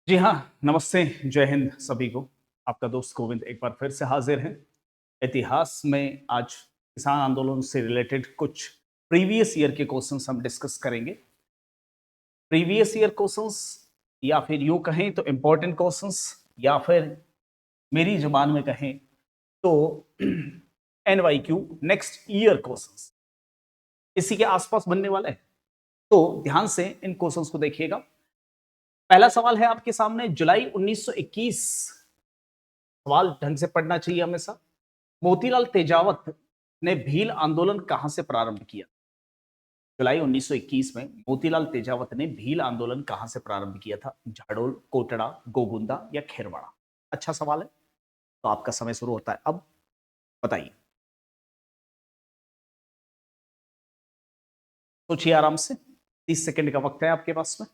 जी हाँ, नमस्ते, जय हिंद सभी को। आपका दोस्त गोविंद एक बार फिर से हाजिर है। इतिहास में आज किसान आंदोलन से रिलेटेड कुछ प्रीवियस ईयर के क्वेश्चंस हम डिस्कस करेंगे। प्रीवियस ईयर क्वेश्चंस या फिर यूँ कहें तो इम्पोर्टेंट क्वेश्चंस या फिर मेरी ज़ुबान में कहें तो एनवाईक्यू नेक्स्ट ईयर क्वेश्चंस इसी के आसपास बनने वाला है। तो ध्यान से इन क्वेश्चंस को देखिएगा। पहला सवाल है आपके सामने जुलाई 1921। सवाल ढंग से पढ़ना चाहिए हमेशा। मोतीलाल तेजावत ने भील आंदोलन कहां से प्रारंभ किया? जुलाई 1921 में मोतीलाल तेजावत ने भील आंदोलन कहां से प्रारंभ किया था? झाड़ोल, कोटड़ा, गोगुंदा या खेरवाड़ा? अच्छा सवाल है। तो आपका समय शुरू होता है अब। बताइए, सोचिए आराम से। 30 सेकंड का वक्त है आपके पास में।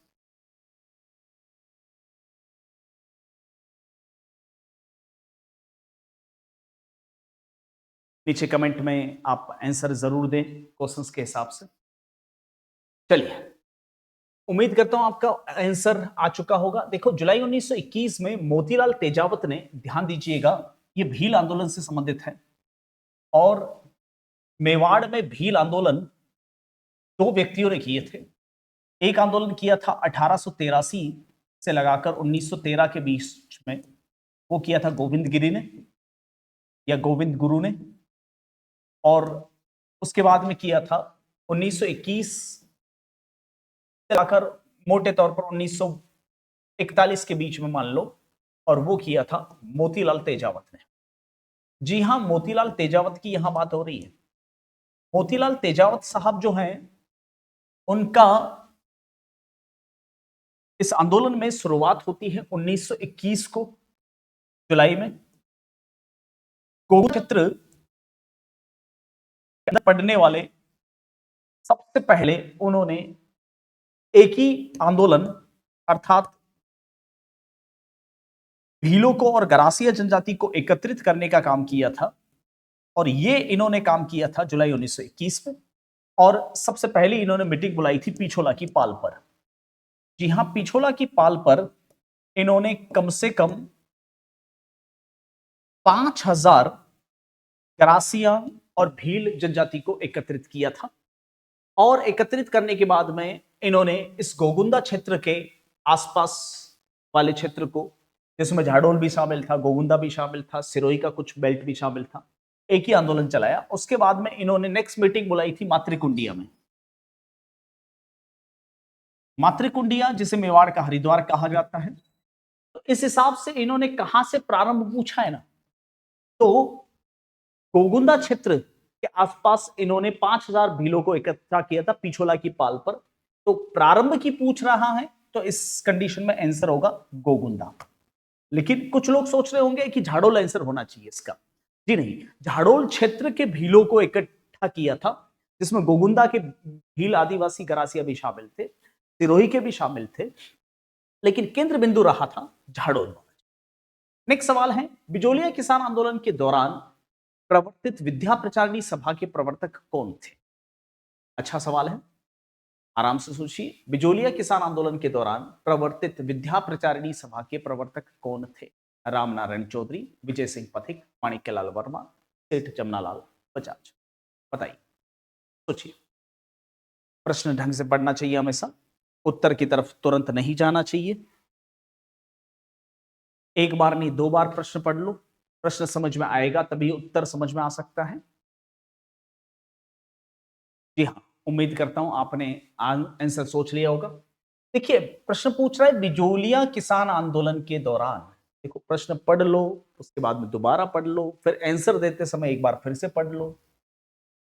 नीचे कमेंट में आप आंसर जरूर दें क्वेश्चंस के हिसाब से। चलिए, उम्मीद करता हूं आपका आंसर आ चुका होगा। देखो, जुलाई 1921 में मोतीलाल तेजावत ने, ध्यान दीजिएगा, ये भील आंदोलन से संबंधित है। और मेवाड़ में भील आंदोलन दो व्यक्तियों ने किए थे। एक आंदोलन किया था 1883 से लगाकर 1913 के बीच में। वो किया था गोविंद गिरी ने या गोविंद गुरु ने। और उसके बाद में किया था 1921 से लगाकर मोटे तौर पर 1941 के बीच में मान लो। और वो किया था मोतीलाल तेजावत ने। जी हां, मोतीलाल तेजावत की यहां बात हो रही है। मोतीलाल तेजावत साहब जो हैं, उनका इस आंदोलन में शुरुआत होती है 1921 को जुलाई में। गोगो चित्र पढ़ने वाले सबसे पहले उन्होंने एक ही आंदोलन अर्थात भीलों को और गरासिया जनजाति को एकत्रित करने का काम किया था। और ये इन्होंने काम किया था जुलाई 1921 में। और सबसे पहले इन्होंने मीटिंग बुलाई थी पिछोला की पाल पर। जी हां, पिछोला की पाल पर इन्होंने कम से कम 5,000 गरासिया और भील जनजाति को एकत्रित किया था। और एकत्रित करने के बाद में इन्होंने इस गोगुंदा क्षेत्र के आसपास वाले क्षेत्र को, जिसमें झाड़ोल भी शामिल था, गोगुंदा भी शामिल था, सिरोही का कुछ बेल्ट भी शामिल था, एक ही आंदोलन चलाया। उसके बाद में इन्होंने नेक्स्ट मीटिंग बुलाई थी मातृकुंडिया में। मातृकुंडिया, जिसे मेवाड़ का हरिद्वार कहा जाता है। तो इस हिसाब से इन्होंने कहां से प्रारंभ पूछा है ना, तो गोगुंदा क्षेत्र के आसपास इन्होंने 5,000 भीलों को इकट्ठा किया था पिछोला की पाल पर। तो प्रारंभ की पूछ रहा है, तो इस कंडीशन में आंसर होगा गोगुंदा। लेकिन कुछ लोग सोच रहे होंगे कि झाड़ोल आंसर होना चाहिए इसका। जी नहीं, झाड़ोल क्षेत्र के भीलों को इकट्ठा किया था, जिसमें गोगुंदा के भील आदिवासी गरासिया भी शामिल थे, सिरोही के भी शामिल थे। लेकिन केंद्र बिंदु रहा था झाड़ोल। नेक्स्ट सवाल है, बिजोलिया किसान आंदोलन के दौरान प्रवर्तित विद्या प्रचारिणी सभा के प्रवर्तक कौन थे? अच्छा सवाल है, आराम से सोचिए। बिजोलिया किसान आंदोलन के दौरान प्रवर्तित विद्या प्रचारिणी सभा के प्रवर्तक कौन थे? राम नारायण चौधरी, विजय सिंह पथिक, माणिक्यलाल वर्मा, सेठ जमनालाल बजाज? बताइए, सोचिए। प्रश्न ढंग से पढ़ना चाहिए हमेशा। उत्तर की तरफ तुरंत नहीं जाना चाहिए। एक बार नहीं, दो बार प्रश्न पढ़ लो। प्रश्न समझ में आएगा तभी उत्तर समझ में आ सकता है। जी हाँ, उम्मीद करता हूं आपने आंसर सोच लिया होगा। देखिए, प्रश्न पूछ रहा है बिजोलिया किसान आंदोलन के दौरान। देखो, प्रश्न पढ़ लो, उसके बाद में दोबारा पढ़ लो, फिर आंसर देते समय एक बार फिर से पढ़ लो,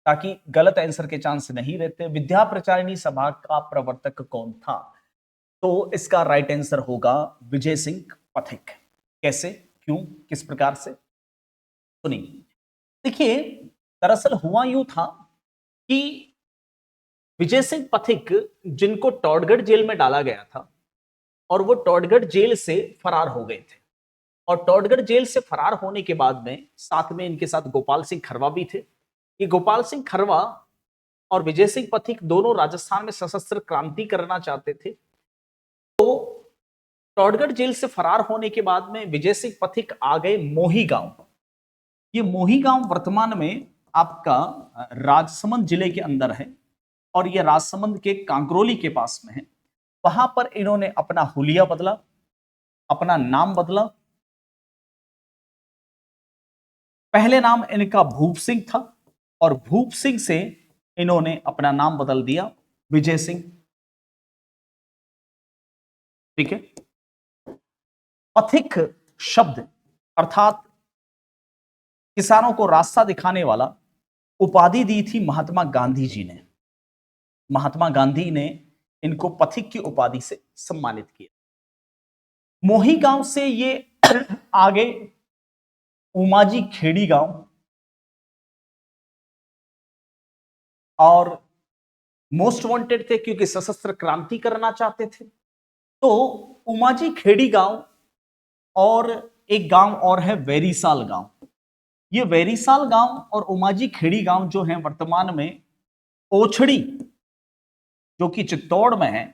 ताकि गलत आंसर के चांस नहीं रहते। विद्या प्रचारिणी सभा का प्रवर्तक कौन था? तो इसका राइट आंसर होगा विजय सिंह पथिक। कैसे, क्यों, किस प्रकार से? सुनिए। देखिए, दरअसल हुआ यूं था कि विजय सिंह पथिक, जिनको टॉडगढ़ जेल में डाला गया था, और वो टॉडगढ़ जेल से फरार हो गए थे। और टॉडगढ़ जेल से फरार होने के बाद में साथ में इनके साथ गोपाल सिंह खरवा भी थे। ये गोपाल सिंह खरवा और विजय सिंह पथिक दोनों राजस्थान में सशस्त्र क्रांति करना चाहते थे। तो चित्तौड़गढ़ जेल से फरार होने के बाद में विजय सिंह पथिक आ गए मोही गांव। ये मोही गांव वर्तमान में आपका राजसमंद जिले के अंदर है और ये राजसमंद के कांकरोली के पास में है। वहां पर इन्होंने अपना हुलिया बदला, अपना नाम बदला। पहले नाम इनका भूप सिंह था और भूप सिंह से इन्होंने अपना नाम बदल दिया विजय सिंह। ठीक है। पथिक शब्द अर्थात किसानों को रास्ता दिखाने वाला उपाधि दी थी महात्मा गांधी जी ने। महात्मा गांधी ने इनको पथिक की उपाधि से सम्मानित किया। मोही गांव से ये आगे उमाजी खेड़ी गांव और मोस्ट वांटेड थे क्योंकि सशस्त्र क्रांति करना चाहते थे। तो उमाजी खेड़ी गांव और एक गांव और है वेरीसाल गांव। ये वेरीसाल गांव और उमाजी खेड़ी गांव जो है वर्तमान में ओछड़ी जो कि चित्तौड़ में है,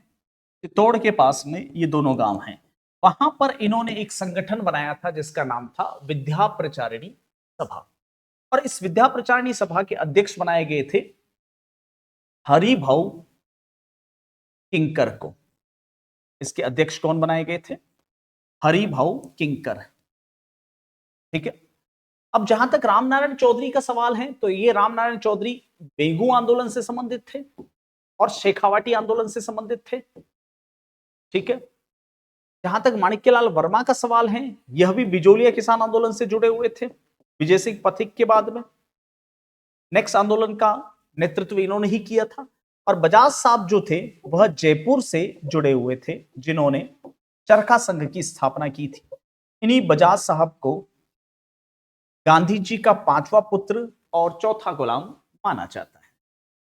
चित्तौड़ के पास में ये दोनों गांव हैं। वहां पर इन्होंने एक संगठन बनाया था जिसका नाम था विद्या प्रचारिणी सभा और इस विद्या प्रचारिणी सभा के अध्यक्ष बनाए गए थे हरिभाऊ किंकर को। इसके अध्यक्ष कौन बनाए गए थे? हरिभाऊ किंकर। ठीक है। अब जहां तक रामनारायण चौधरी का सवाल है तो ये रामनारायण चौधरी बेगू आंदोलन से संबंधित थे और शेखावाटी आंदोलन से संबंधित थे। ठीक है। जहां तक माणिक्यलाल वर्मा का सवाल है, यह भी बिजोलिया किसान आंदोलन से जुड़े हुए थे विजय सिंह पथिक के बाद में। नेक्स्ट आंदोलन का नेतृत्व इन्होंने ही किया था। और बजाज साहब जो थे वह जयपुर से जुड़े हुए थे जिन्होंने चरखा संघ की स्थापना की थी। इन्हीं बजाज साहब को गांधी जी का पांचवा पुत्र और चौथा गुलाम माना जाता है।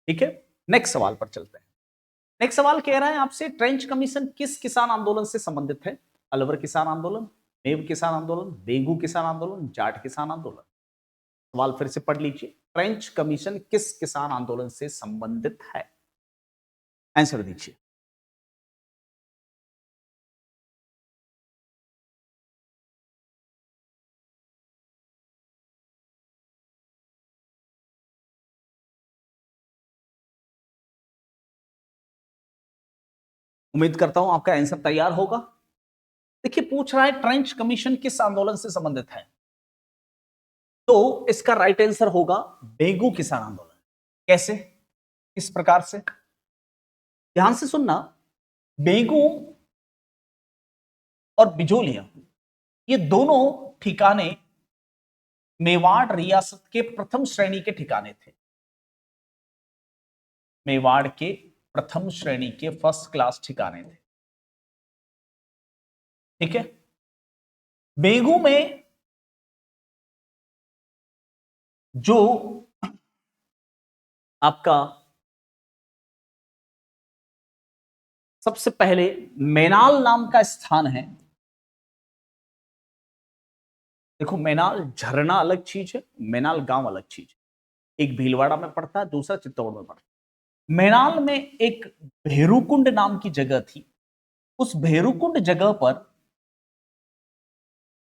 ठीक है। नेक्स्ट सवाल पर चलते हैं। नेक्स्ट सवाल कह रहा है आपसे, ट्रेंच कमीशन किस किसान आंदोलन से संबंधित है? अलवर किसान आंदोलन, मेव किसान आंदोलन, बेगू किसान आंदोलन, जाट किसान आंदोलन। सवाल फिर से पढ़ लीजिए। ट्रेंच कमीशन किस किसान आंदोलन से संबंधित है? आंसर दीजिए। उम्मीद करता हूं आपका आंसर तैयार होगा। देखिए, पूछ रहा है ट्रेंच कमीशन किस आंदोलन से संबंधित है, तो इसका राइट आंसर होगा बेगू किसान आंदोलन। कैसे, किस प्रकार से? ध्यान से सुनना। बेगू और बिजोलिया ये दोनों ठिकाने मेवाड़ रियासत के प्रथम श्रेणी के ठिकाने थे। मेवाड़ के प्रथम श्रेणी के फर्स्ट क्लास ठिकाने थे। ठीक है। बेगू में जो आपका सबसे पहले मैनाल नाम का स्थान है। देखो, मैनाल झरना अलग चीज है, मैनाल गांव अलग चीज है। एक भीलवाड़ा में पड़ता है, दूसरा चित्तौड़ में पड़ता है। मैनाल में एक भेरुकुंड नाम की जगह थी। उस भेरुकुंड जगह पर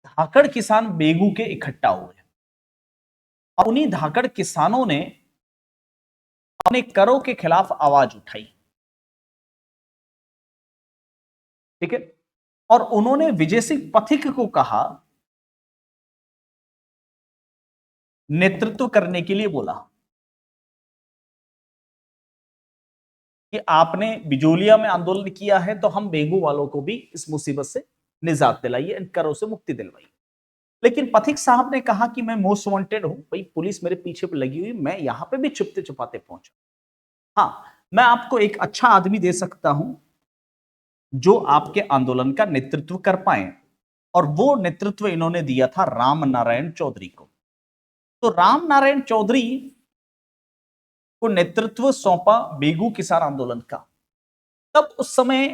धाकड़ किसान बेगू के इकट्ठा हुए और उन्हीं धाकड़ किसानों ने अपने करों के खिलाफ आवाज उठाई। ठीक है। और उन्होंने विजय सिंह पथिक को कहा, नेतृत्व करने के लिए बोला कि आपने बिजोलिया में आंदोलन किया है तो हम बेगू वालों को भी इस मुसीबत से निजात दिलाइए, इन करों से मुक्ति दिलवाइए। लेकिन पथिक साहब ने कहा कि मैं मोस्ट वांटेड हूं, भाई पुलिस मेरे पीछे पे लगी हुई, मैं यहां पे भी छुपते छुपाते पहुंचा। हाँ, मैं आपको एक अच्छा आदमी दे सकता हूं जो आपके आंदोलन का नेतृत्व कर पाए, और वो नेतृत्व इन्होंने दिया था राम नारायण चौधरी को। तो राम नारायण चौधरी को नेतृत्व सौंपा बेगू किसान आंदोलन का। तब उस समय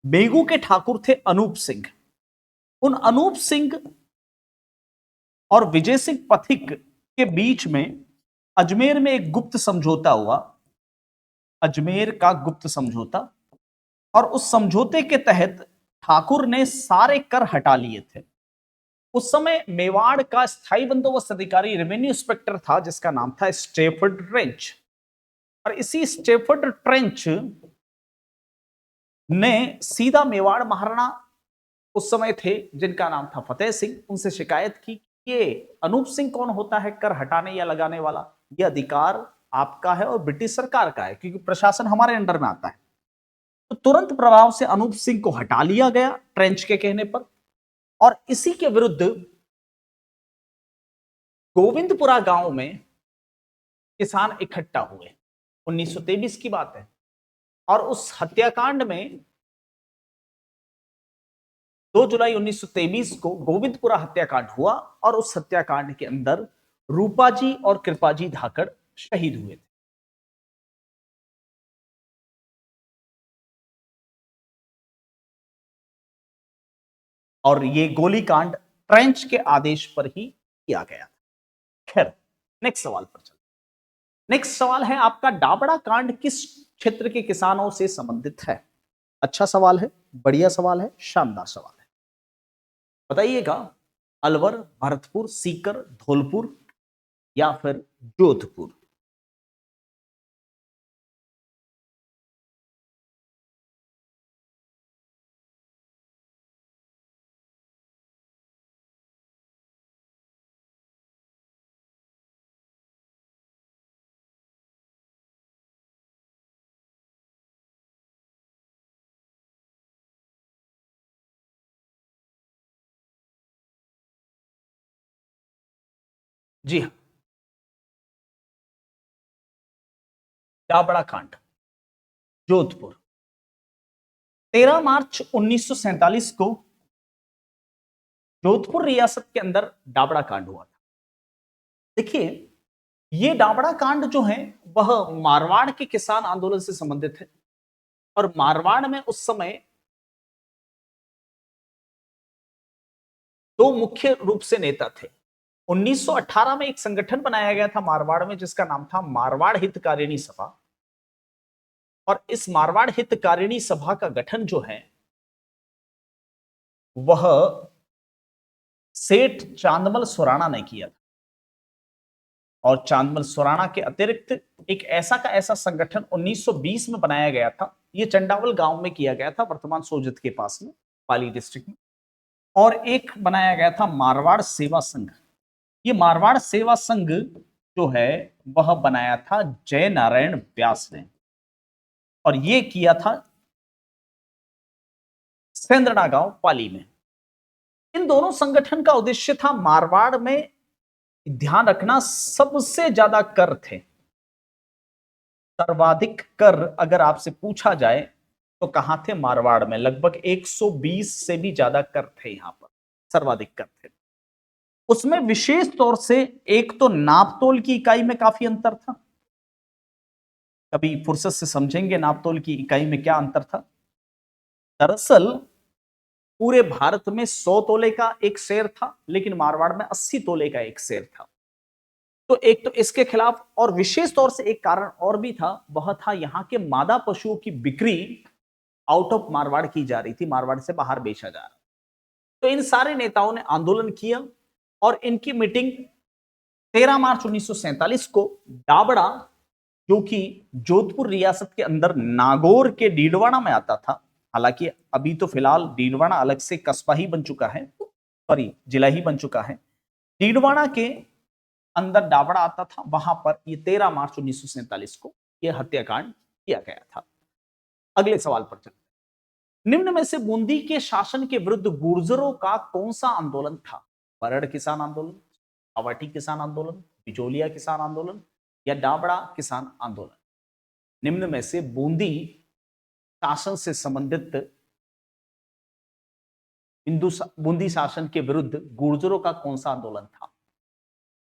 बेगू के ठाकुर थे अनूप सिंह। उन अनूप सिंह और विजय सिंह पथिक के बीच में अजमेर में एक गुप्त समझौता हुआ, अजमेर का गुप्त समझौता। और उस समझौते के तहत ठाकुर ने सारे कर हटा लिए थे। उस समय मेवाड़ का स्थायी बंदोबस्त अधिकारी रेवेन्यू इंस्पेक्टर था जिसका नाम था स्टेफर्ड ट्रेंच। और इसी स्टेफर्ड ट्रेंच ने सीधा मेवाड़ महाराणा उस समय थे जिनका नाम था फतेह सिंह, उनसे शिकायत की ये अनूप सिंह कौन होता है कर हटाने या लगाने वाला, ये अधिकार आपका है और ब्रिटिश सरकार का है क्योंकि प्रशासन हमारे अंडर में आता है। तो तुरंत प्रभाव से अनूप सिंह को हटा लिया गया ट्रेंच के कहने पर। और इसी के विरुद्ध गोविंदपुरा गांव में किसान इकट्ठा हुए। 1923 की बात है। और उस हत्याकांड में 2 जुलाई 1923 को गोविंदपुरा हत्याकांड हुआ और उस हत्याकांड के अंदर रूपाजी और कृपाजी धाकड़ शहीद हुए थे। और ये गोलीकांड ट्रेंच के आदेश पर ही किया गया था। खैर, नेक्स्ट सवाल पर चलते। नेक्स्ट सवाल है आपका, डाबड़ा कांड किस क्षेत्र के किसानों से संबंधित है? अच्छा सवाल है, बढ़िया सवाल है, शानदार सवाल है। बताइएगा, अलवर, भरतपुर, सीकर, धौलपुर या फिर जोधपुर? जी हाँ, डाबड़ा कांड जोधपुर। 13 मार्च 1947 को जोधपुर रियासत के अंदर डाबड़ा कांड हुआ था। देखिए, ये डाबड़ा कांड जो है वह मारवाड़ के किसान आंदोलन से संबंधित है। और मारवाड़ में उस समय दो मुख्य रूप से नेता थे। 1918 में एक संगठन बनाया गया था मारवाड़ में जिसका नाम था मारवाड़ हितकारिणी सभा। और इस मारवाड़ हितकारिणी सभा का गठन जो है वह सेठ चांदमल सुराणा ने किया था। और चांदमल सुराणा के अतिरिक्त एक ऐसा का ऐसा संगठन 1920 में बनाया गया था। यह चंडावल गांव में किया गया था, वर्तमान सोजत के पास में, पाली डिस्ट्रिक्ट में। और एक बनाया गया था मारवाड़ सेवा संघ। ये मारवाड़ सेवा संघ जो है वह बनाया था जय नारायण व्यास ने। और ये किया था सेंद्रणा गांव पाली में। इन दोनों संगठन का उद्देश्य था मारवाड़ में ध्यान रखना, सबसे ज्यादा कर थे। सर्वाधिक कर अगर आपसे पूछा जाए तो कहां थे? मारवाड़ में। लगभग 120 से भी ज्यादा कर थे, यहां पर सर्वाधिक कर थे। उसमें विशेष तौर से एक तो नापतोल की इकाई में काफी अंतर था। कभी फुर्सत से समझेंगे नापतोल की इकाई में क्या अंतर था। दरअसल पूरे भारत में 100 तोले का एक शेर था, लेकिन मारवाड़ में 80 तोले का एक शेर था। तो एक तो इसके खिलाफ, और विशेष तौर से एक कारण और भी था, वह था यहां के मादा पशुओं की बिक्री आउट ऑफ मारवाड़ की जा रही थी, मारवाड़ से बाहर बेचा जा रहा। तो इन सारे नेताओं ने आंदोलन किया और इनकी मीटिंग 13 मार्च 1947 को डाबड़ा, जो कि जोधपुर रियासत के अंदर नागौर के डीडवाना में आता था। हालांकि अभी तो फिलहाल डीडवाना अलग से कस्बा ही बन चुका है, सॉरी जिला ही बन चुका है। डीडवाना के अंदर डाबड़ा आता था, वहां पर ये 13 मार्च 1947 को यह हत्याकांड किया गया था। अगले सवाल पर चलते। निम्न में से बूंदी के शासन के विरुद्ध गुर्जरों का कौन सा आंदोलन था? बरड़ किसान आंदोलन, अवाटी किसान आंदोलन, बिचौलिया किसान आंदोलन या डाबड़ा किसान आंदोलन? निम्न में से बूंदी शासन से संबंधित बूंदी शासन के विरुद्ध गुर्जरों का कौन सा आंदोलन था?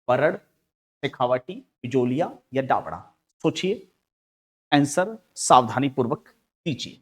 बरड़, शेखावाटी, बिजोलिया या डाबड़ा? सोचिए, आंसर सावधानी पूर्वक दीजिए।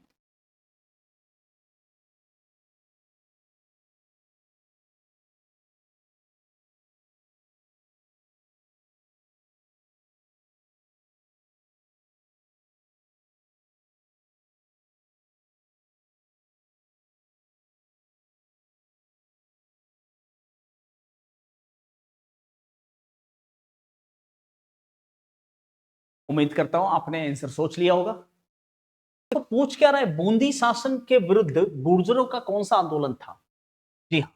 उम्मीद करता हूं आपने आंसर सोच लिया होगा। तो पूछ क्या रहा है, बूंदी शासन के विरुद्ध गुर्जरों का कौन सा आंदोलन था? जी हाँ,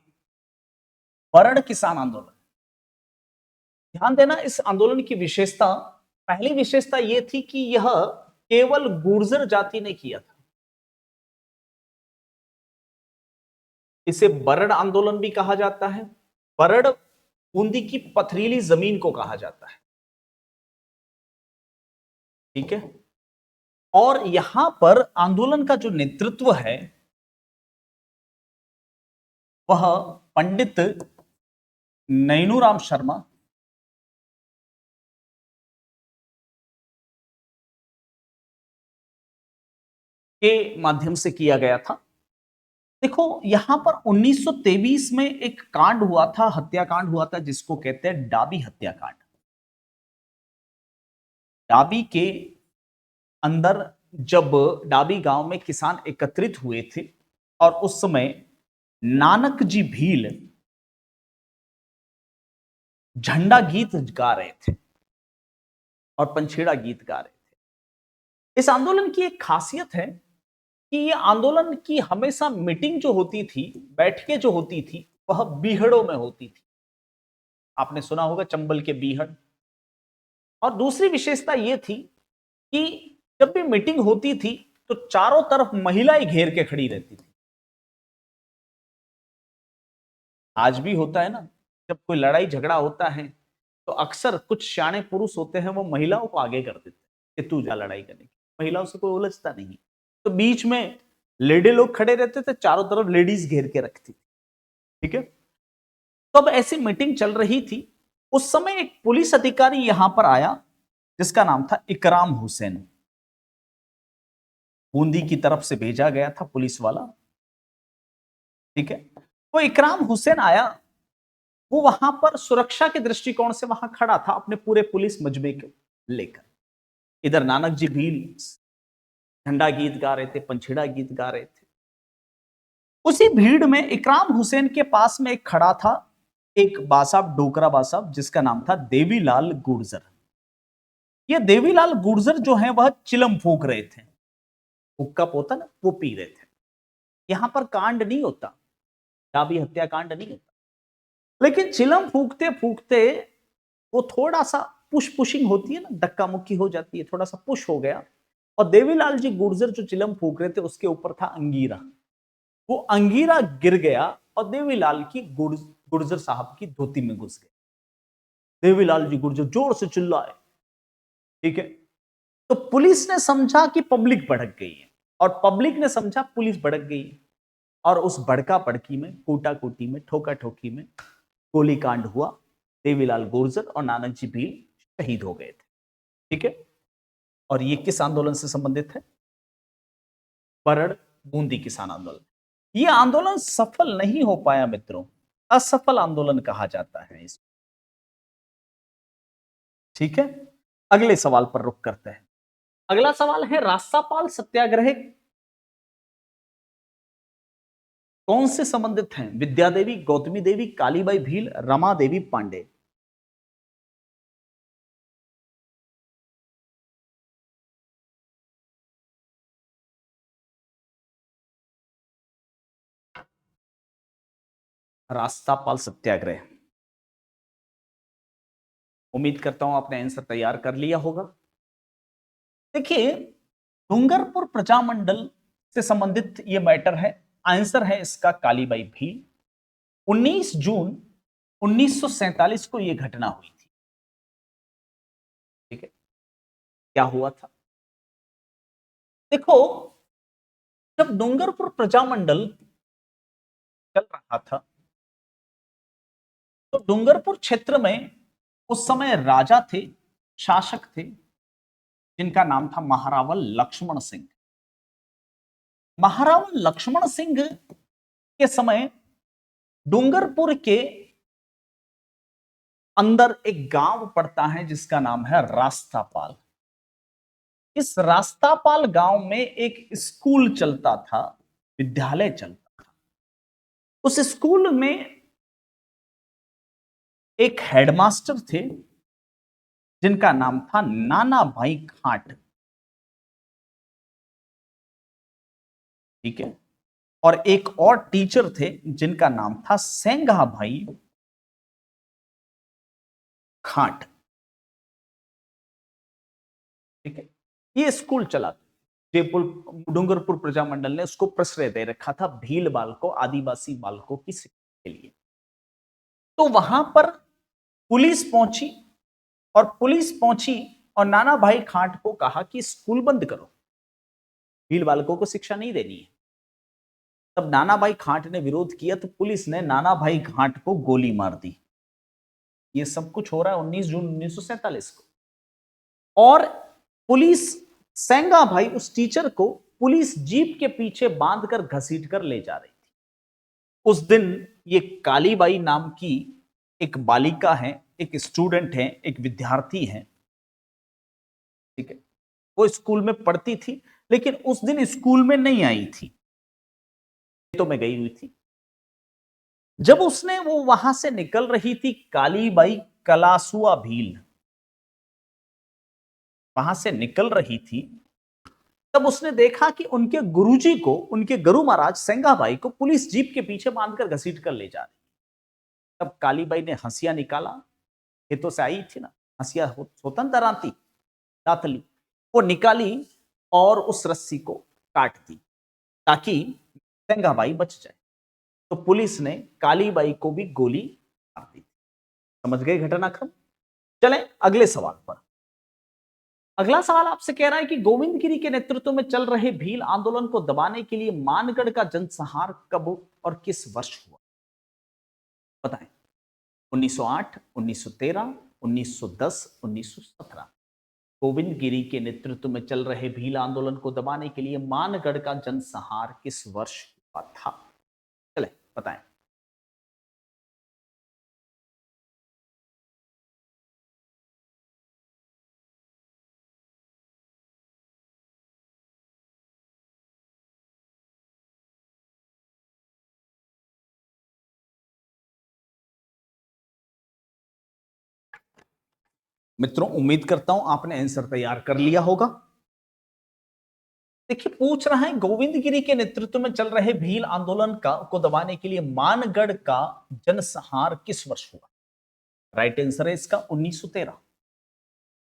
बरड़ किसान आंदोलन। ध्यान देना, इस आंदोलन की विशेषता, पहली विशेषता यह थी कि यह केवल गुर्जर जाति ने किया था। इसे बरड़ आंदोलन भी कहा जाता है। बरड़ बूंदी की पथरीली जमीन को कहा जाता है, ठीक है। और यहां पर आंदोलन का जो नेतृत्व है वह पंडित नैनूराम शर्मा के माध्यम से किया गया था। देखो यहां पर 1923 में एक कांड हुआ था, हत्याकांड हुआ था, जिसको कहते हैं डाबी हत्याकांड। डाबी के अंदर जब डाबी गांव में किसान एकत्रित हुए थे और उस समय नानक जी भील झंडा गीत गा रहे थे और पंछेड़ा गीत गा रहे थे। इस आंदोलन की एक खासियत है कि ये आंदोलन की हमेशा मीटिंग जो होती थी, बैठकें जो होती थी, वह बीहड़ों में होती थी। आपने सुना होगा चंबल के बीहड़। और दूसरी विशेषता यह थी कि जब भी मीटिंग होती थी तो चारों तरफ महिलाएं घेर के खड़ी रहती थी। आज भी होता है ना, जब कोई लड़ाई झगड़ा होता है तो अक्सर कुछ सियाने पुरुष होते हैं, वो महिलाओं को आगे कर देते हैं कि तू जा लड़ाई करने की। महिलाओं से कोई उलझता नहीं, तो बीच में लेडी लोग खड़े रहते थे, चारों तरफ लेडीज घेर के रखती थी, ठीक है। तो अब ऐसी मीटिंग चल रही थी, उस समय एक पुलिस अधिकारी यहां पर आया जिसका नाम था इकराम हुसैन। बूंदी की तरफ से भेजा गया था पुलिस वाला, ठीक है। वो इकराम हुसैन आया, वो वहां पर सुरक्षा के दृष्टिकोण से वहां खड़ा था अपने पूरे पुलिस मजमे को लेकर। इधर नानक जी भील झंडा गीत गा रहे थे, पंछेड़ा गीत गा रहे थे। उसी भीड़ में इकराम हुसैन के पास में एक खड़ा था, एक बासाब, डोकरा बासाब, जिसका नाम था देवीलाल गुर्जर। ये देवीलाल गुर्जर जो है वह चिलम फूंक रहे थे, हुक्का पोता ना वो पी रहे थे। यहां पर कांड नहीं होता, डाबी हत्याकांड नहीं होता, लेकिन चिलम फूकते फूकते वो थोड़ा सा पुशिंग होती है ना, धक्का मुक्की हो जाती है, थोड़ा सा पुश हो गया और देवीलाल जी गुर्जर जो चिलम फूक रहे थे उसके ऊपर था अंगीरा। वो अंगीरा गिर गया और देवीलाल की गुर्जर साहब की धोती में घुस गया। देवीलाल जी गुर्जर जोर से चिल्लाए, ठीक है। तो पुलिस ने समझा कि पब्लिक भड़क गई है और पब्लिक ने समझा पुलिस भड़क गई है, और उस भड़का भड़की में, कूटा कूटी में, ठोका ठोकी में गोलीकांड हुआ। देवीलाल गुर्जर और नानक जी भील शहीद हो गए थे, ठीक है। और ये किस आंदोलन से संबंधित है? बरड़ बूंदी किसान आंदोलन। यह आंदोलन सफल नहीं हो पाया मित्रों, असफल आंदोलन कहा जाता है इसको, ठीक है। अगले सवाल पर रुख करते हैं। अगला सवाल है, रास्तापाल सत्याग्रह कौन से संबंधित हैं? विद्या देवी, गौतमी देवी, कालीबाई भील, रमा देवी पांडे। रास्तापाल सत्याग्रह, उम्मीद करता हूं आपने आंसर तैयार कर लिया होगा। देखिए, डूंगरपुर प्रजामंडल से संबंधित यह मैटर है। आंसर है इसका कालीबाई भील। 19 जून 1947 को यह घटना हुई थी, ठीक है। क्या हुआ था? देखो, जब डूंगरपुर प्रजामंडल चल रहा था तो डूंगरपुर क्षेत्र में उस समय राजा थे, शासक थे, जिनका नाम था महारावल लक्ष्मण सिंह। महारावल लक्ष्मण सिंह के समय डूंगरपुर के अंदर एक गांव पड़ता है जिसका नाम है रास्तापाल। इस रास्तापाल गांव में एक स्कूल चलता था, विद्यालय चलता था। उस स्कूल में एक हेडमास्टर थे जिनका नाम था नाना भाई खाट। ठीक है। और एक और टीचर थे जिनका नाम था सेंगा भाई खाट। ठीक है। ये स्कूल चला, जयपुर डूंगरपुर प्रजामंडल ने उसको प्रश्रय दे रखा था भील बालकों, आदिवासी बालकों की शिक्षा के लिए। तो वहां पर पुलिस पहुंची, और पुलिस पहुंची और नाना भाई खाट को कहा कि स्कूल बंद करो, भील बालकों को शिक्षा नहीं देनी है। तब नाना भाई खाट ने विरोध किया तो पुलिस ने नाना भाई खाट को गोली मार दी। ये सब कुछ हो रहा है 19 जून 1947 को। और पुलिस सेंगा भाई उस टीचर को पुलिस जीप के पीछे बांधकर घसीट कर ले जा रही थी। उस दिन ये कालीबाई नाम की एक बालिका है, एक स्टूडेंट है, एक विद्यार्थी है। ठीक है। वो स्कूल में पढ़ती थी, लेकिन उस दिन स्कूल में नहीं आई थी, तो मैं गई हुई थी। जब उसने वो वहां से निकल रही थी, कालीबाई कलासुआ भील वहां से निकल रही थी, तब उसने देखा कि उनके गुरुजी को, उनके गुरु महाराज सेंगाबाई को पुलिस जीप के पीछे बांधकर घसीट कर ले जा रही। तब कालीबाई ने हंसिया निकाला, खेतों से आई थी ना, हंसिया होतन दराती दातली, वो निकाली और उस रस्सी को काट दी ताकि सेंगाबाई बच जाए। तो पुलिस ने कालीबाई को भी गोली मार दी। समझ गए घटनाक्रम। चलें अगले सवाल पर। अगला सवाल आपसे कह रहा है कि गोविंद गिरी के नेतृत्व में चल रहे भील आंदोलन को दबाने के लिए मानगढ़ का जनसंहार कब और किस वर्ष हुआ? बताएं। 1908, 1913, 1910, 1917। गोविंद गिरी के नेतृत्व में चल रहे भील आंदोलन को दबाने के लिए मानगढ़ का जनसंहार किस वर्ष हुआ था? चले बताएं। मित्रों, उम्मीद करता हूं आपने आंसर तैयार कर लिया होगा। देखिए, पूछ रहा है गोविंद गिरी के नेतृत्व में चल रहे भील आंदोलन को दबाने के लिए मानगढ़ का जनसंहार किस वर्ष हुआ? राइट आंसर है इसका 1913।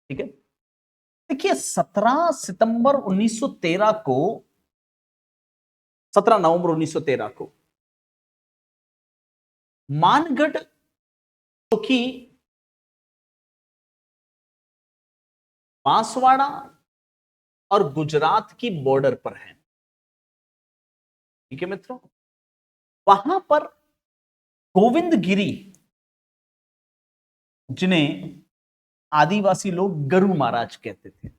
ठीक है। देखिए, 17 सितंबर 1913 को, 17 नवंबर 1913 को मानगढ़, जो कि बांसवाड़ा और गुजरात की बॉर्डर पर है, ठीक है मित्रों, वहां पर गोविंद गिरी, जिन्हें आदिवासी लोग गरु महाराज कहते थे,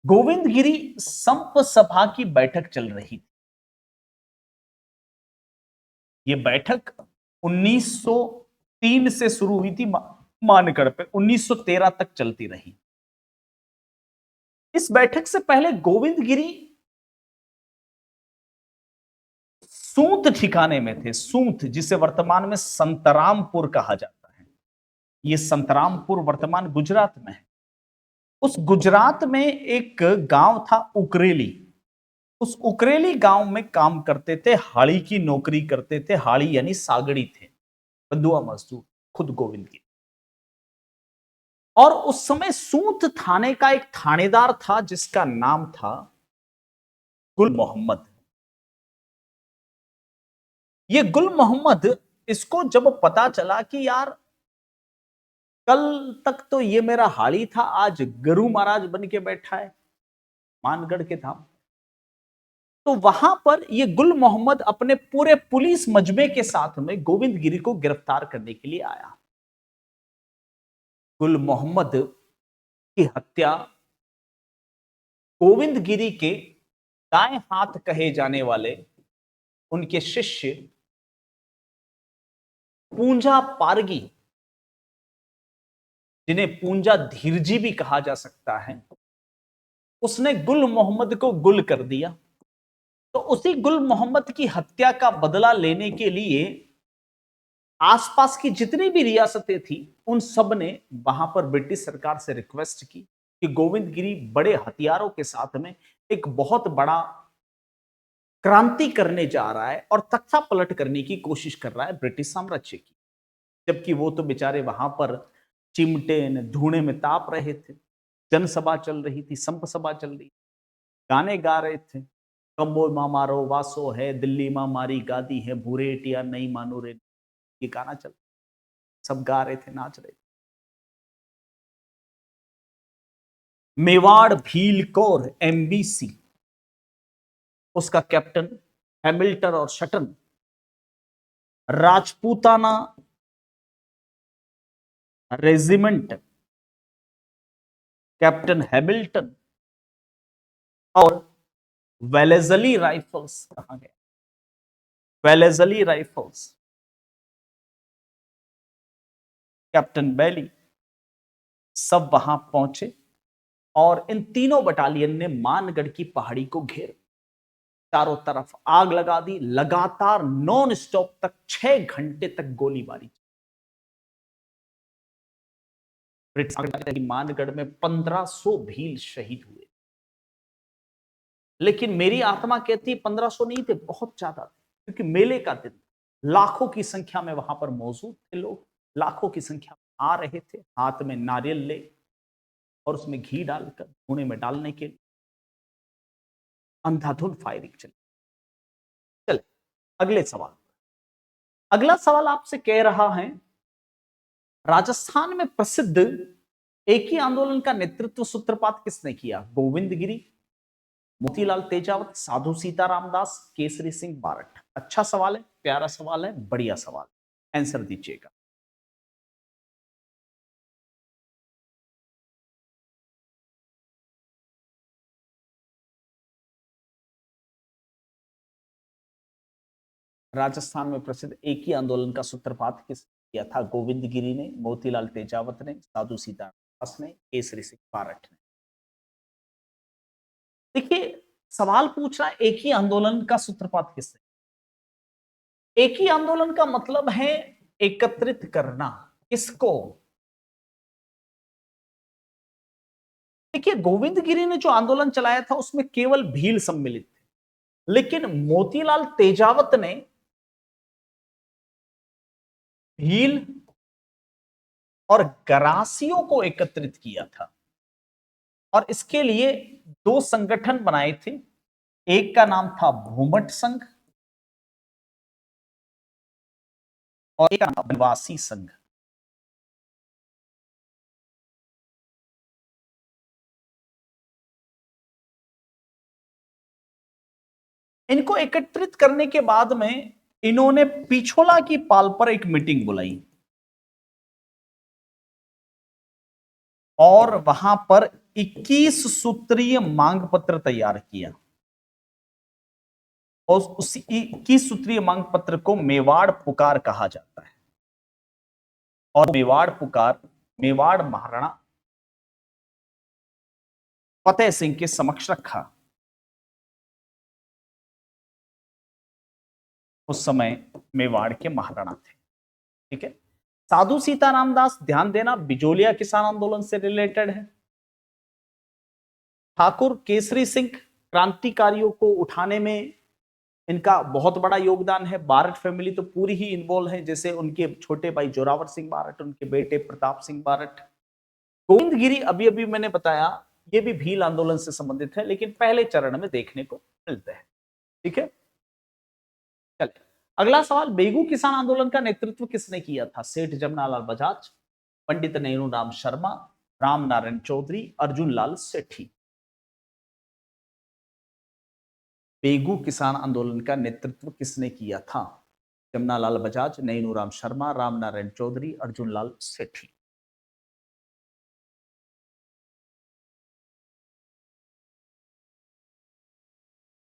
गोविंद गिरी संप सभा की बैठक चल रही थी। यह बैठक 1903 से शुरू हुई थी मानगढ़ पे, 1913 तक चलती रही। इस बैठक से पहले गोविंद गिरी सूत ठिकाने में थे। सूत, जिसे वर्तमान में संतरामपुर कहा जाता है, यह संतरामपुर वर्तमान गुजरात में है। उस गुजरात में एक गांव था उकरेली। उस उकरेली गांव में काम करते थे, हाड़ी की नौकरी करते थे। हाड़ी यानी सागड़ी थे, बंधुआ मजदूर, खुद गोविंद गिरी। और उस समय सूत थाने का एक थानेदार था जिसका नाम था गुल मोहम्मद। ये गुल मोहम्मद, इसको जब पता चला कि यार कल तक तो ये मेरा हाड़ी था, आज गुरु महाराज बन के बैठा है मानगढ़ के धाम, तो वहां पर ये गुल मोहम्मद अपने पूरे पुलिस मजमे के साथ में गोविंद गिरी को गिरफ्तार करने के लिए आया। गुल मोहम्मद की हत्या गोविंद गिरी के दाएं हाथ कहे जाने वाले उनके शिष्य पूंजा पारगी, जिन्हें पूंजा धीरजी भी कहा जा सकता है, उसने गुल मोहम्मद को गुल कर दिया। तो उसी गुल मोहम्मद की हत्या का बदला लेने के लिए आसपास की जितनी भी रियासतें थी उन सब ने वहां पर ब्रिटिश सरकार से रिक्वेस्ट की कि गोविंदगिरी बड़े हथियारों के साथ में एक बहुत बड़ा क्रांति करने जा रहा है और तख्ता पलट करने की कोशिश कर रहा है ब्रिटिश साम्राज्य की। जबकि वो तो बेचारे वहां पर चिमटे धूणे में ताप रहे थे, जनसभा चल रही थी, संप सभा चल रही, गाने गा रहे थे, कंबो माँ मारो वासो है, दिल्ली माँ मारी गादी है, भूरेटिया नहीं मानो रे, ये गाना चल, सब गा रहे थे, नाच रहे थे। मेवाड़ भील कोर एमबीसी, उसका कैप्टन हैमिल्टन और शटन, राजपूताना रेजिमेंट कैप्टन हैमिल्टन और वेलेजली राइफल्स, कहां गए वेलेजली राइफल्स, कैप्टन बैली, सब वहां पहुंचे और इन तीनों बटालियन ने मानगढ़ की पहाड़ी को घेर, चारों तरफ आग लगा दी, लगातार नॉन स्टॉप तक 6 घंटे तक गोलीबारी। ब्रिटिश मानगढ़ में 1500 भील शहीद हुए, लेकिन मेरी आत्मा कहती है 1500 नहीं थे, बहुत ज्यादा थे, क्योंकि मेले का दिन, लाखों की संख्या में वहां पर मौजूद थे लोग, लाखों की संख्या में आ रहे थे, हाथ में नारियल ले और उसमें घी डालकर धुएं में डालने के लिए अंधाधुंध फायरिंग चली। चले अगले सवाल। अगला सवाल आपसे कह रहा है, राजस्थान में प्रसिद्ध एक ही आंदोलन का नेतृत्व सूत्रपात किसने किया? गोविंदगिरी, मोतीलाल तेजावत, साधु सीताराम दास, केसरी सिंह बारठ। अच्छा सवाल है, प्यारा सवाल है, बढ़िया सवाल, आंसर दीजिएगा। राजस्थान में प्रसिद्ध एक ही आंदोलन का सूत्रपात किस किया था? गोविंदगिरी ने, मोतीलाल तेजावत ने, साधु सीताराम दास ने, केसरी सिंह बारठ ने। देखिए, सवाल पूछ रहा है एक ही आंदोलन का सूत्रपात किसने? एक ही आंदोलन का मतलब है एकत्रित करना। किसको? देखिए, गोविंदगिरी ने जो आंदोलन चलाया था उसमें केवल भील सम्मिलित थे, लेकिन मोतीलाल तेजावत ने भील और गरासियों को एकत्रित किया था, और इसके लिए दो संगठन बनाए थे। एक का नाम था भूमट संघ और एक का नाम आदिवासी संघ। इनको एकत्रित करने के बाद में इन्होंने पिछोला की पाल पर एक मीटिंग बुलाई और वहां पर 21 सूत्रीय मांग पत्र तैयार किया, और उस 21 सूत्रीय मांग पत्र को मेवाड़ पुकार कहा जाता है। और मेवाड़ पुकार मेवाड़ महाराणा फतेह सिंह के समक्ष रखा। उस समय मेवाड़ के महाराणा थे। ठीक है। साधु सीताराम दास, ध्यान देना, बिजोलिया किसान आंदोलन से रिलेटेड है। ठाकुर केसरी सिंह, क्रांतिकारियों को उठाने में इनका बहुत बड़ा योगदान है। बारठ फैमिली तो पूरी ही इन्वॉल्व है, जैसे उनके छोटे भाई जोरावर सिंह बारठ, उनके बेटे प्रताप सिंह बारठ। गोविंदगिरी अभी अभी मैंने बताया, ये भी भील आंदोलन से संबंधित है, लेकिन पहले चरण में देखने को मिलते हैं। ठीक है, चलिए अगला सवाल। बेगू किसान आंदोलन का नेतृत्व किसने किया था? सेठ जमनालाल बजाज, पंडित नेहरू राम शर्मा, राम नारायण चौधरी, अर्जुन लाल सेठी। बेगू किसान आंदोलन का नेतृत्व किसने किया था? जमनालाल बजाज, नैनूराम शर्मा, राम नारायण चौधरी, अर्जुन लाल सेठी।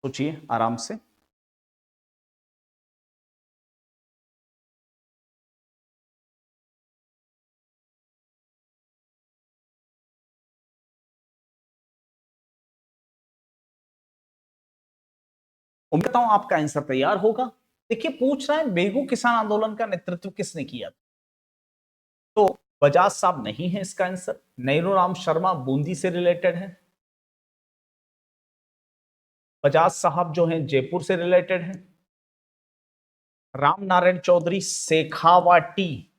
सोचिए आराम से। उम्मीद करता हूं आपका आंसर तैयार होगा। देखिए पूछ रहा है बेगू किसान आंदोलन का नेतृत्व किसने किया था, तो बजाज साहब नहीं है इसका आंसर। नैनूराम शर्मा बूंदी से रिलेटेड है। बजाज साहब जो हैं जयपुर से रिलेटेड हैं। राम नारायण चौधरी शेखावाटी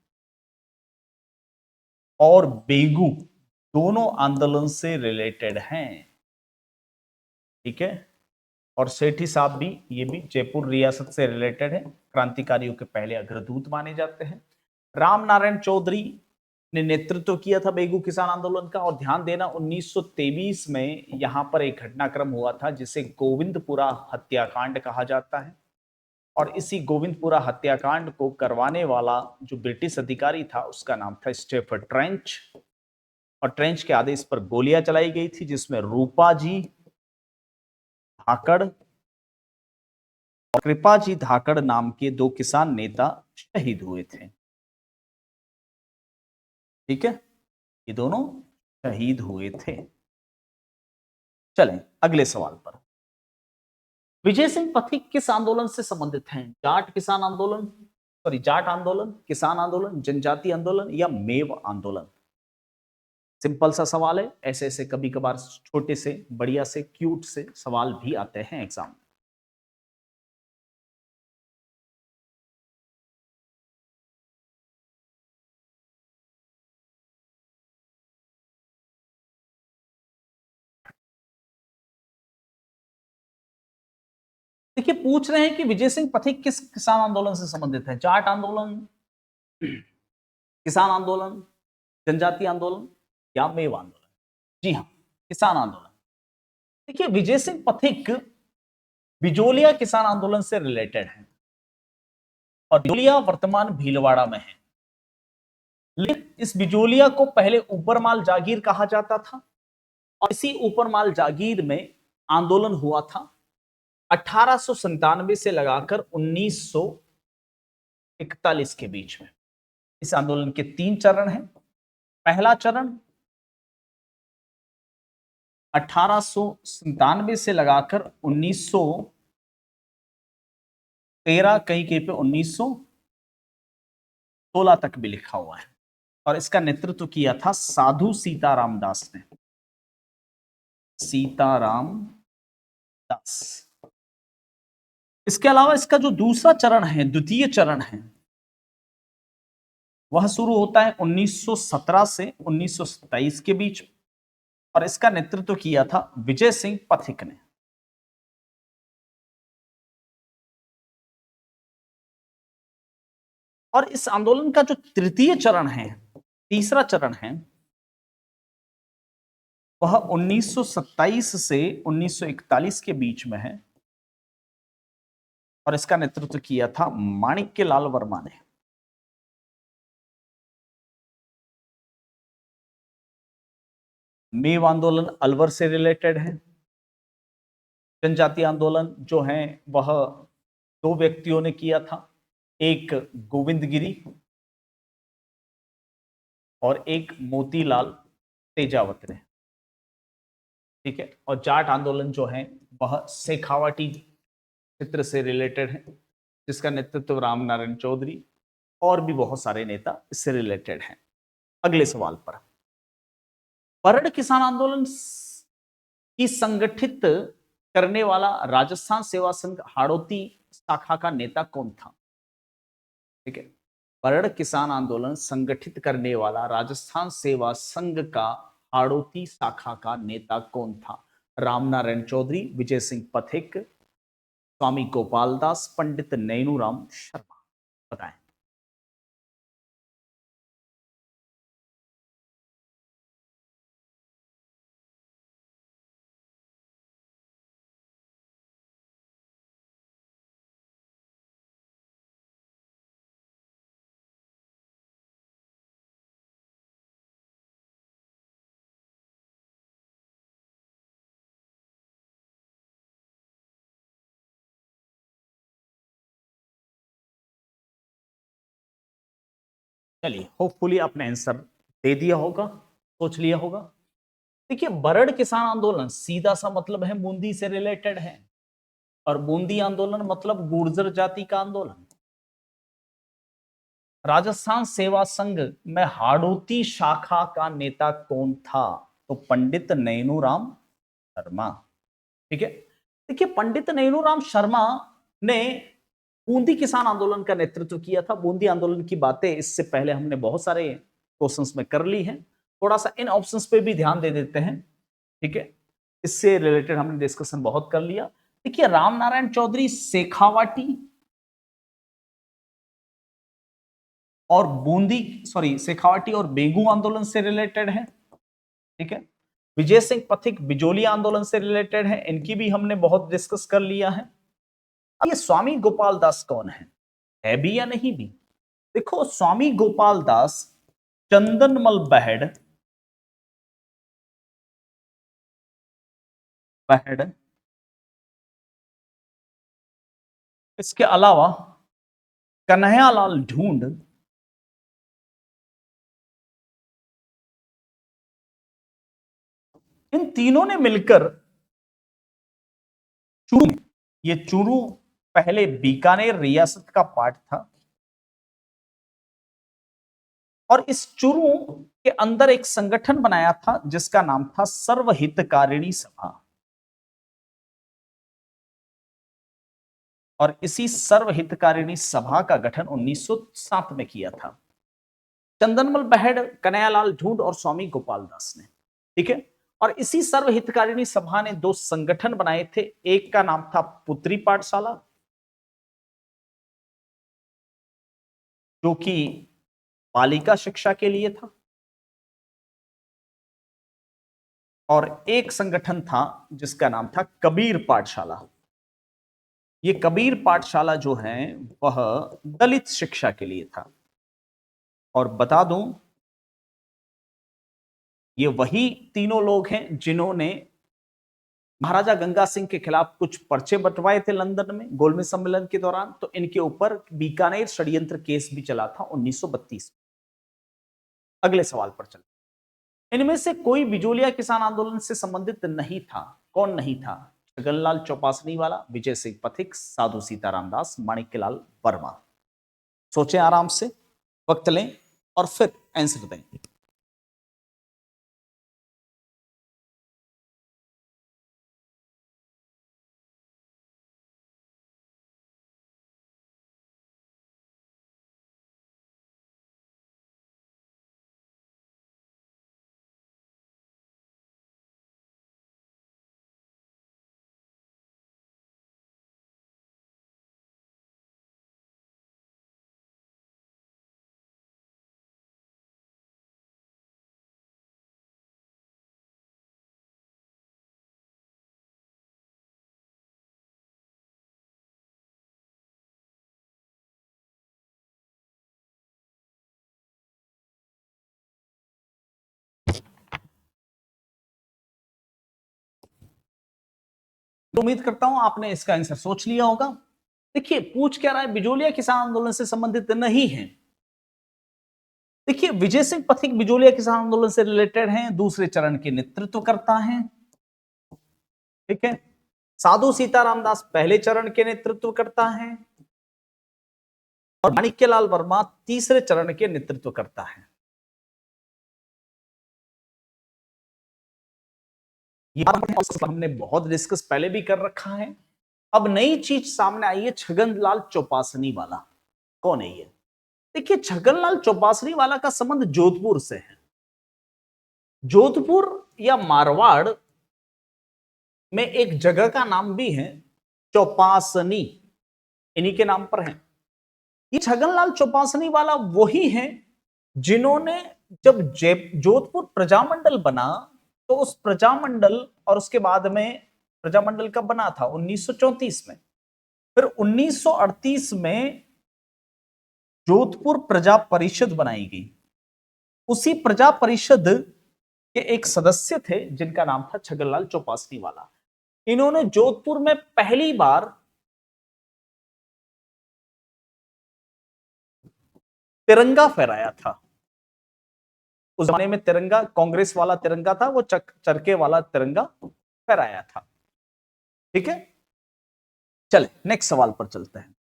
और बेगू दोनों आंदोलन से रिलेटेड हैं। ठीक है, और सेठी साहब भी, ये भी जयपुर रियासत से रिलेटेड है, क्रांतिकारियों के पहले अग्रदूत माने जाते हैं। राम नारायण चौधरी ने नेतृत्व किया था बेगू किसान आंदोलन का। और ध्यान देना 1923 में यहां पर एक घटनाक्रम हुआ था जिसे गोविंदपुरा हत्याकांड कहा जाता है। और इसी गोविंदपुरा हत्याकांड को करवाने वाला जो ब्रिटिश अधिकारी था उसका नाम था स्टेफर्ड ट्रेंच। और ट्रेंच के आदेश पर गोलियां चलाई गई थी जिसमें रूपा जी धाकड़ और कृपा जी धाकड़ नाम के दो किसान नेता शहीद हुए थे। ठीक है, ये दोनों शहीद हुए थे। चलें अगले सवाल पर। विजय सिंह पथिक किस आंदोलन से संबंधित हैं? जाट किसान आंदोलन, सॉरी जाट आंदोलन, किसान आंदोलन, जनजाति आंदोलन या मेव आंदोलन? सिंपल सा सवाल है। ऐसे ऐसे कभी कभार छोटे से बढ़िया से क्यूट से सवाल भी आते हैं एग्जाम में। देखिए पूछ रहे हैं कि विजय सिंह पथिक किस किसान आंदोलन से संबंधित है? जाट आंदोलन, किसान आंदोलन, जनजाति आंदोलन या मेव आंदोलन? जी हाँ, किसान आंदोलन। देखिए विजय सिंह पथिक बिजोलिया किसान आंदोलन से रिलेटेड है और बिजोलिया वर्तमान भीलवाड़ा में है। लेकिन इस बिजोलिया को पहले ऊपरमाल जागीर कहा जाता था और इसी ऊपरमाल जागीर में आंदोलन हुआ था 1897 से लगाकर 1941 के बीच में। इस आंदोलन के 3 चरण हैं। पहला चरण 1897 से लगाकर 1913, कहीं कहीं पे 1916 तक भी लिखा हुआ है और इसका नेतृत्व किया था साधु सीताराम दास ने। सीताराम दास। इसके अलावा इसका जो दूसरा चरण है, द्वितीय चरण है, वह शुरू होता है 1917 से 1927 के बीच और इसका नेतृत्व किया था विजय सिंह पथिक ने। और इस आंदोलन का जो तृतीय चरण है, तीसरा चरण है, वह 1927 से 1941 के बीच में है और इसका नेतृत्व किया था माणिक्य लाल वर्मा ने। मेव आंदोलन अलवर से रिलेटेड है। जनजाति आंदोलन जो है वह 2 व्यक्तियों ने किया था, एक गोविंदगिरी और एक मोतीलाल तेजावत ने। ठीक है, और जाट आंदोलन जो है वह शेखावाटी क्षेत्र से रिलेटेड है जिसका नेतृत्व राम नारायण चौधरी और भी बहुत सारे नेता इससे रिलेटेड हैं। अगले सवाल पर, बरड़ किसान आंदोलन की संगठित करने वाला राजस्थान सेवा संघ हाड़ौती शाखा का नेता कौन था? ठीक है, बरड़ किसान आंदोलन संगठित करने वाला राजस्थान सेवा संघ का हाड़ौती शाखा का नेता कौन था? राम नारायण चौधरी, विजय सिंह पथिक, स्वामी गोपाल दास, पंडित नैनूराम शर्मा? बताएं। चलिए, होपफुली आपने आंसर दे दिया होगा, सोच लिया होगा। देखिए बरड़ किसान आंदोलन सीधा सा मतलब है बूंदी से रिलेटेड है। और बूंदी आंदोलन मतलब गुर्जर जाति का आंदोलन। राजस्थान सेवा संघ में हाड़ौती शाखा का नेता कौन था? तो पंडित नैनूराम शर्मा। ठीक है, देखिए पंडित नैनूराम शर्मा ने बूंदी किसान आंदोलन का नेतृत्व किया था। बूंदी आंदोलन की बातें इससे पहले हमने बहुत सारे क्वेश्चंस में कर ली हैं, थोड़ा सा इन ऑप्शंस पे भी ध्यान दे देते हैं। ठीक है, इससे रिलेटेड हमने डिस्कशन बहुत कर लिया। देखिए राम नारायण चौधरी शेखावाटी और बूंदी शेखावाटी और बेगू आंदोलन से रिलेटेड है। ठीक है, विजय सिंह पथिक बिजोली आंदोलन से रिलेटेड है, इनकी भी हमने बहुत डिस्कस कर लिया है। अब ये स्वामी गोपाल दास कौन है भी या नहीं भी? देखो स्वामी गोपाल दास चंदनमल बहड़ इसके अलावा कन्हैयालाल ढूंढ, इन तीनों ने मिलकर चूरू, ये चूरू पहले बीकानेर रियासत का पार्ट था, और इस चूरू के अंदर एक संगठन बनाया था जिसका नाम था सर्वहितकारिणी सभा। और इसी सर्वहितकारिणी सभा का गठन 1907 में किया था चंदनमल बहड़, कन्हैयालाल ढूंढ और स्वामी गोपाल दास ने। ठीक है, और इसी सर्वहितकारिणी सभा ने दो संगठन बनाए थे। एक का नाम था पुत्री पाठशाला, जो कि बालिका शिक्षा के लिए था, और एक संगठन था जिसका नाम था कबीर पाठशाला। ये कबीर पाठशाला जो है वह दलित शिक्षा के लिए था। और बता दूं, ये वही तीनों लोग हैं जिन्होंने महाराजा गंगा सिंह के खिलाफ कुछ पर्चे बंटवाए थे लंदन में गोलमेज सम्मेलन के दौरान। तो इनके ऊपर बीकानेर षड्यंत्र केस भी चला था 1932 में। अगले सवाल पर चलते, इनमें से कोई बिजोलिया किसान आंदोलन से संबंधित नहीं था। कौन नहीं था? छगनलाल चौपासनी वाला, विजय सिंह पथिक, साधु सीताराम दास, माणिक्यलाल वर्मा। सोचें आराम से, वक्त लें और फिर आंसर दें। तो उम्मीद करता हूं आपने इसका आंसर सोच लिया होगा। देखिए पूछ क्या रहा है, बिजोलिया किसान आंदोलन से संबंधित नहीं है। देखिए विजय सिंह पथिक बिजोलिया किसान आंदोलन से रिलेटेड हैं, दूसरे चरण के नेतृत्व करता है। ठीक है, साधु सीताराम दास पहले चरण के नेतृत्व करता है, और माणिक्यलाल वर्मा तीसरे चरण के नेतृत्व करता है। ये हमने बहुत डिस्कस पहले भी कर रखा है। अब नई चीज सामने आई है, छगनलाल चौपासनी वाला। कौन है ये? देखिए छगनलाल चौपासनी वाला का संबंध जोधपुर से है। जोधपुर या मारवाड़ में एक जगह का नाम भी है चौपासनी, इन्हीं के नाम पर है। ये छगनलाल चौपासनी वाला वही है जिन्होंने जब जोधपुर प्रजामंडल बना तो उस प्रजामंडल, और उसके बाद में प्रजामंडल कब बना था? 1934 में। फिर 1938 में जोधपुर प्रजा परिषद बनाई गई। उसी प्रजा परिषद के एक सदस्य थे जिनका नाम था छगनलाल चौपासनी वाला। इन्होंने जोधपुर में पहली बार तिरंगा फहराया था। उस जमाने में तिरंगा कांग्रेस वाला तिरंगा था, वो चरखे वाला तिरंगा फहराया था। ठीक है, चले नेक्स्ट सवाल पर चलते हैं।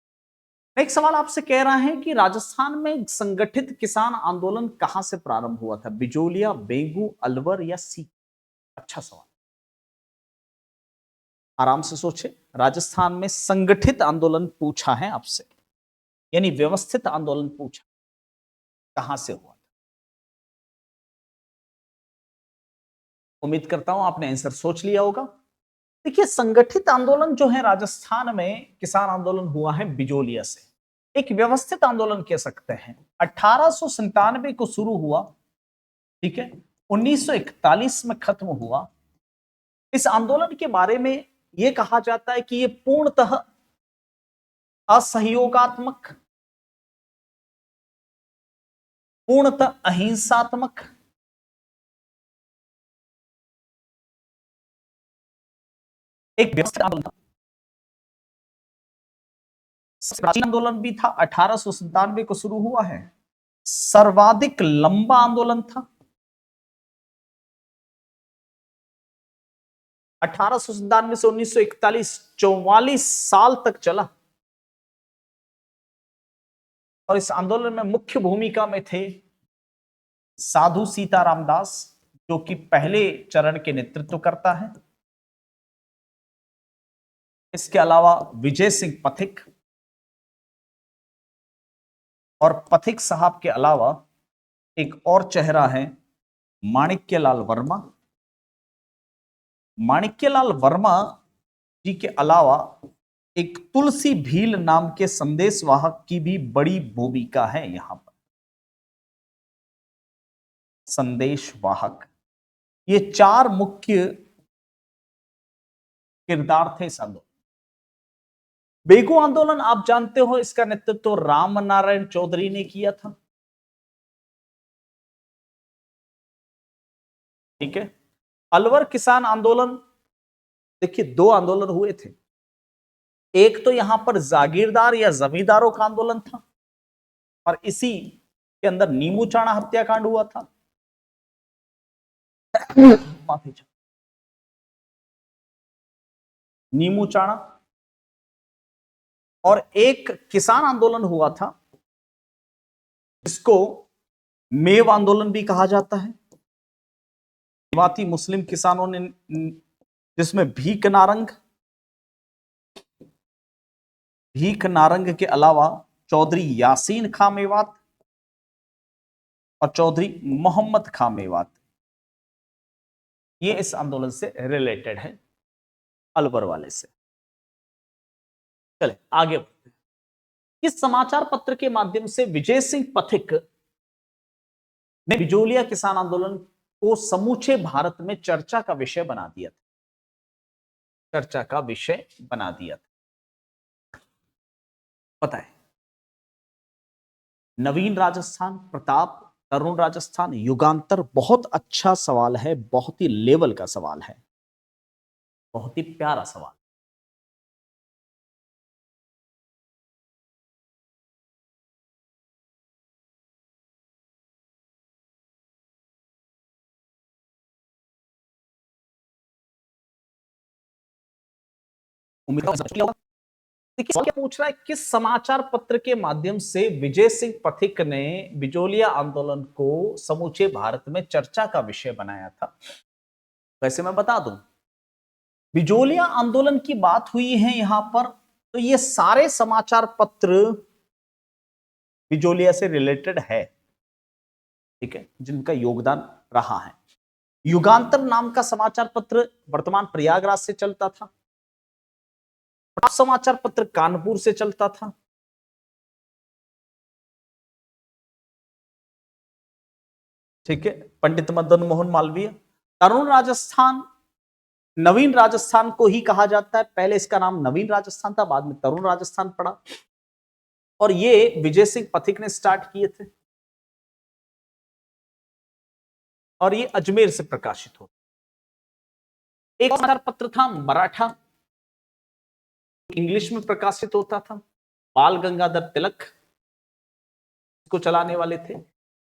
नेक्स्ट सवाल आपसे कह रहा है कि राजस्थान में संगठित किसान आंदोलन कहां से प्रारंभ हुआ था? बिजोलिया, बेगू, अलवर या सी? अच्छा सवाल, आराम से सोचे। राजस्थान में संगठित आंदोलन पूछा है आपसे, यानी व्यवस्थित आंदोलन पूछा, कहां से हुआ? उम्मीद करता हूं आपने आंसर सोच लिया होगा। देखिए, संगठित आंदोलन जो है राजस्थान में किसान आंदोलन हुआ है बिजोलिया से। एक व्यवस्थित आंदोलन कह सकते हैं। 1897 को शुरू हुआ, ठीक है, 1941 में खत्म हुआ। इस आंदोलन के बारे में यह कहा जाता है कि यह पूर्णतः असहयोगात्मक, पूर्णतः अहिंसात्मक, एक व्यवस्थित आंदोलन था। प्राचीन आंदोलन भी था, 1897 को शुरू हुआ है। सर्वाधिक लंबा आंदोलन था। 1897 से 1941, 44 साल तक चला। और इस आंदोलन में मुख्य भूमिका में थे साधु सीताराम दास, जो कि पहले चरण के नेतृत्व करता है। इसके अलावा विजय सिंह पथिक, और पथिक साहब के अलावा एक और चेहरा है माणिक्यलाल वर्मा। माणिक्यलाल वर्मा जी के अलावा एक तुलसी भील नाम के संदेशवाहक की भी बड़ी भूमिका है यहां पर। संदेशवाहक, ये चार मुख्य किरदार थे इस आंदोलन। बेगू आंदोलन आप जानते हो, इसका नेतृत्व राम नारायण चौधरी ने किया था, ठीक है। अलवर किसान आंदोलन, देखिए दो आंदोलन हुए थे। एक तो यहां पर जागीरदार या जमींदारों का आंदोलन था, और इसी के अंदर नीमू चाणा हत्याकांड हुआ था। माफी, नीमू चाणा। और एक किसान आंदोलन हुआ था, जिसको मेव आंदोलन भी कहा जाता है। मेवाती मुस्लिम किसानों ने, जिसमें भीख नारंग के अलावा चौधरी यासीन खां मेवात और चौधरी मोहम्मद खां मेवात, ये इस आंदोलन से रिलेटेड है, अलवर वाले से। चले आगे बढ़ते हैं। इस समाचार पत्र के माध्यम से विजय सिंह पथिक ने बिजोलिया किसान आंदोलन को समूचे भारत में चर्चा का विषय बना दिया था। चर्चा का विषय बना दिया था। पता है, नवीन राजस्थान, प्रताप, तरुण राजस्थान, युगांतर, बहुत अच्छा सवाल है, बहुत ही लेवल का सवाल है, बहुत ही प्यारा सवाल। उम्मीद देखिए क्या पूछ रहा है, किस समाचार पत्र के माध्यम से विजय सिंह पथिक ने बिजोलिया आंदोलन को समूचे भारत में चर्चा का विषय बनाया था? वैसे मैं बता दूं, बिजोलिया आंदोलन की बात हुई है यहां पर, तो ये सारे समाचार पत्र बिजोलिया से रिलेटेड है, ठीक है, जिनका योगदान रहा है। युगांतर नाम का समाचार पत्र वर्तमान प्रयागराज से चलता था। समाचार पत्र कानपुर से चलता था। ठीक है, पंडित मदन मोहन मालवीय। तरुण राजस्थान, नवीन राजस्थान को ही कहा जाता है। पहले इसका नाम नवीन राजस्थान था, बाद में तरुण राजस्थान पड़ा, और ये विजय सिंह पथिक ने स्टार्ट किए थे, और ये अजमेर से प्रकाशित हो। एक समाचार पत्र था मराठा, इंग्लिश में प्रकाशित होता था, बाल गंगाधर तिलक को चलाने वाले थे।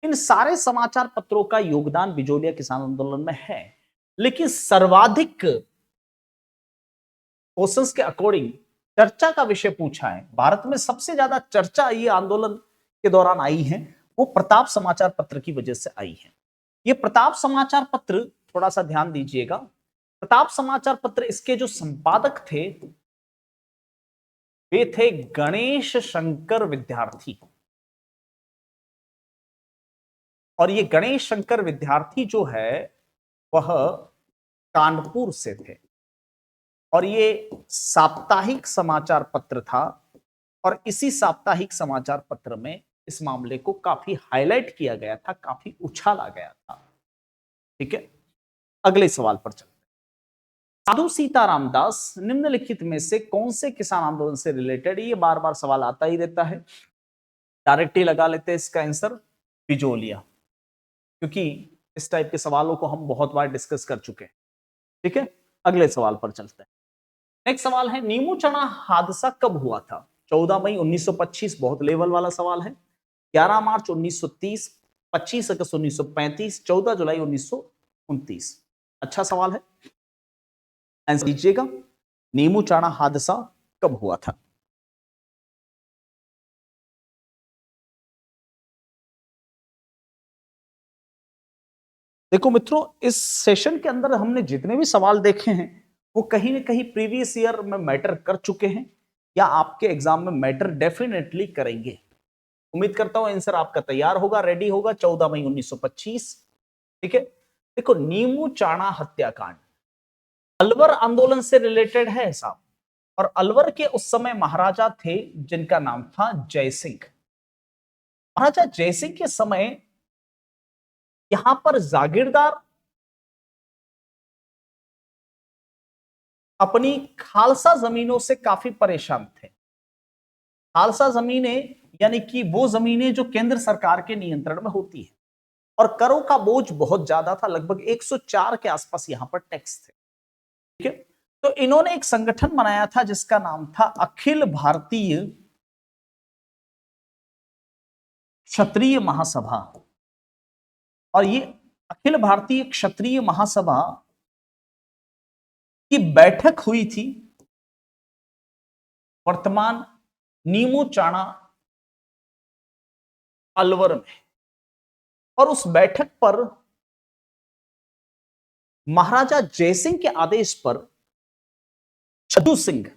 इन सारे समाचार पत्रों का योगदान बिजोलिया किसान आंदोलन में है, लेकिन सर्वाधिक क्वेश्चंस के अकॉर्डिंग चर्चा का विषय पूछा है। भारत में सबसे ज्यादा चर्चा ये आंदोलन के दौरान आई है, वो प्रताप समाचार पत्र की वजह से आई है। ये प्रताप समाचार पत्र, थोड़ा सा ध्यान दीजिएगा, प्रताप समाचार पत्र, इसके जो संपादक थे वे थे गणेश शंकर विद्यार्थी। और ये गणेश शंकर विद्यार्थी जो है वह कानपुर से थे, और ये साप्ताहिक समाचार पत्र था, और इसी साप्ताहिक समाचार पत्र में इस मामले को काफी हाईलाइट किया गया था, काफी उछाला गया था। ठीक है, अगले सवाल पर चलते हैं। साधु सीताराम दास निम्नलिखित में से कौन से किसान आंदोलन से रिलेटेड, ये बार बार सवाल आता ही रहता है, डायरेक्टली लगा लेते हैं इसका आंसर बिजोलिया, क्योंकि इस टाइप के सवालों को हम बहुत बार डिस्कस कर चुके हैं। ठीक है, अगले सवाल पर चलते हैं। नेक्स्ट सवाल है, नीमू चना हादसा कब हुआ था? 14 मई 1925, बहुत लेवल वाला सवाल है। 11 मार्च 1930, 25 अगस्त 1935, 14 जुलाई 1929। अच्छा सवाल है, आंसर दीजिएगा। नीमू चाणा हादसा कब हुआ था? देखो मित्रों, इस सेशन के अंदर हमने जितने भी सवाल देखे हैं वो कहीं ना कहीं प्रीवियस ईयर में मैटर कर चुके हैं, या आपके एग्जाम में मैटर डेफिनेटली करेंगे। उम्मीद करता हूं आंसर आपका तैयार होगा, रेडी होगा। 14 मई 1925। ठीक है, देखो, नीमू चाणा हत्याकांड अलवर आंदोलन से रिलेटेड है साहब, और अलवर के उस समय महाराजा थे जिनका नाम था जयसिंह। महाराजा जयसिंह के समय यहां पर जागीरदार अपनी खालसा जमीनों से काफी परेशान थे। खालसा जमीनें यानी कि वो जमीनें जो केंद्र सरकार के नियंत्रण में होती है, और करों का बोझ बहुत ज्यादा था, लगभग 104 के आसपास यहां पर टैक्स थे। ठीक है, तो इन्होंने एक संगठन बनाया था जिसका नाम था अखिल भारतीय क्षत्रिय महासभा। और ये अखिल भारतीय क्षत्रिय महासभा की बैठक हुई थी वर्तमान नीमू चाणा अलवर में, और उस बैठक पर महाराजा जयसिंह के आदेश पर छज्जू सिंह